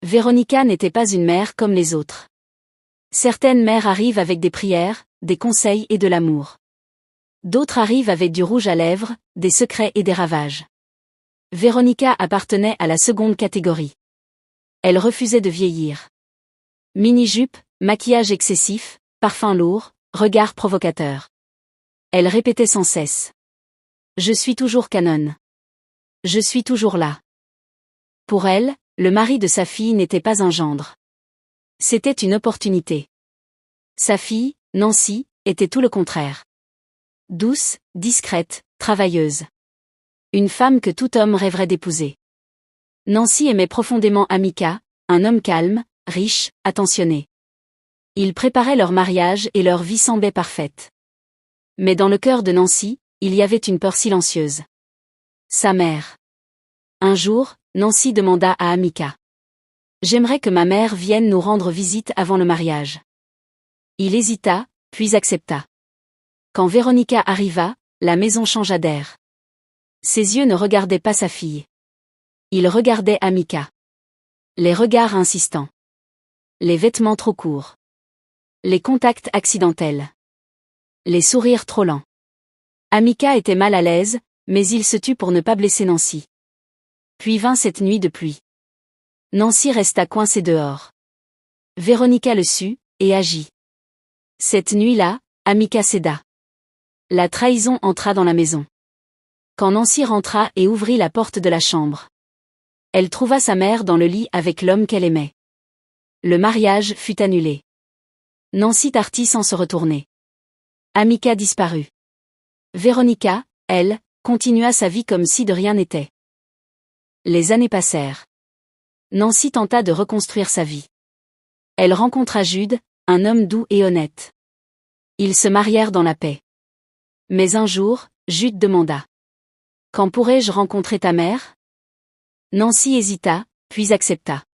Véronica n'était pas une mère comme les autres. Certaines mères arrivent avec des prières, des conseils et de l'amour. D'autres arrivent avec du rouge à lèvres, des secrets et des ravages. Véronica appartenait à la seconde catégorie. Elle refusait de vieillir. Mini-jupe, maquillage excessif, parfum lourd, regard provocateur. Elle répétait sans cesse. Je suis toujours canon. Je suis toujours là. Pour elle, le mari de sa fille n'était pas un gendre. C'était une opportunité. Sa fille, Nancy, était tout le contraire. Douce, discrète, travailleuse. Une femme que tout homme rêverait d'épouser. Nancy aimait profondément Amika, un homme calme, riche, attentionné. Ils préparaient leur mariage et leur vie semblait parfaite. Mais dans le cœur de Nancy, il y avait une peur silencieuse. Sa mère. Un jour, Nancy demanda à Amika. « J'aimerais que ma mère vienne nous rendre visite avant le mariage. » Il hésita, puis accepta. Quand Véronica arriva, la maison changea d'air. Ses yeux ne regardaient pas sa fille. Ils regardaient Amika. Les regards insistants. Les vêtements trop courts. Les contacts accidentels. Les sourires trop lents. Amika était mal à l'aise, mais il se tut pour ne pas blesser Nancy. Puis vint cette nuit de pluie. Nancy resta coincée dehors. Véronica le sut, et agit. Cette nuit-là, Amika céda. La trahison entra dans la maison. Quand Nancy rentra et ouvrit la porte de la chambre, elle trouva sa mère dans le lit avec l'homme qu'elle aimait. Le mariage fut annulé. Nancy partit sans se retourner. Amika disparut. Véronica, elle, continua sa vie comme si de rien n'était. Les années passèrent. Nancy tenta de reconstruire sa vie. Elle rencontra Jude, un homme doux et honnête. Ils se marièrent dans la paix. Mais un jour, Jude demanda. « Quand pourrais-je rencontrer ta mère ?» Nancy hésita, puis accepta.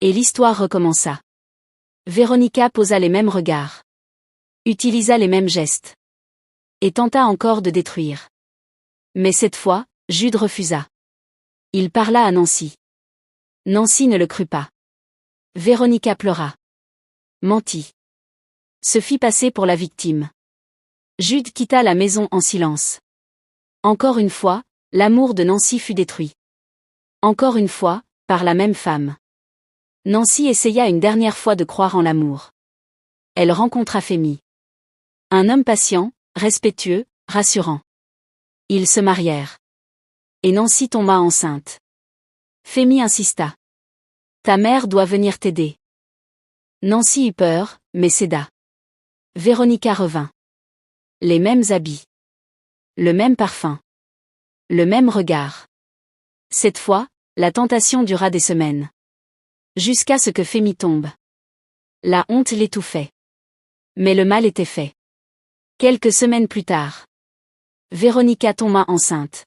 Et l'histoire recommença. Véronica posa les mêmes regards. Utilisa les mêmes gestes. Et tenta encore de détruire. Mais cette fois, Jude refusa. Il parla à Nancy. Nancy ne le crut pas. Véronica pleura. Mentit. Se fit passer pour la victime. Jude quitta la maison en silence. Encore une fois, l'amour de Nancy fut détruit. Encore une fois, par la même femme. Nancy essaya une dernière fois de croire en l'amour. Elle rencontra Fémy. Un homme patient, respectueux, rassurant. Ils se marièrent. Et Nancy tomba enceinte. Fémy insista. « Ta mère doit venir t'aider. » Nancy eut peur, mais céda. Véronica revint. Les mêmes habits. Le même parfum. Le même regard. Cette fois, la tentation dura des semaines. Jusqu'à ce que Fémy tombe. La honte l'étouffait. Mais le mal était fait. Quelques semaines plus tard, Véronica tomba enceinte.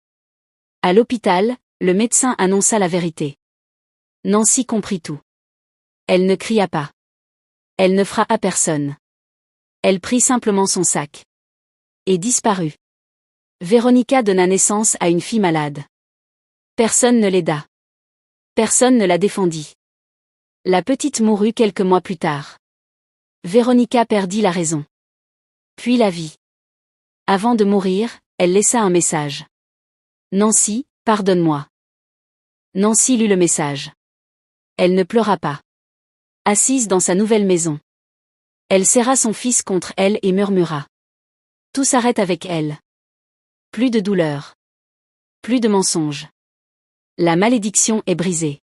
À l'hôpital, le médecin annonça la vérité. Nancy comprit tout. Elle ne cria pas. Elle ne frappa personne. Elle prit simplement son sac. Et disparut. Véronica donna naissance à une fille malade. Personne ne l'aida. Personne ne la défendit. La petite mourut quelques mois plus tard. Véronica perdit la raison. Puis la vie. Avant de mourir, elle laissa un message. Nancy, pardonne-moi. Nancy lut le message. Elle ne pleura pas. Assise dans sa nouvelle maison. Elle serra son fils contre elle et murmura. Tout s'arrête avec elle. Plus de douleur. Plus de mensonges. La malédiction est brisée.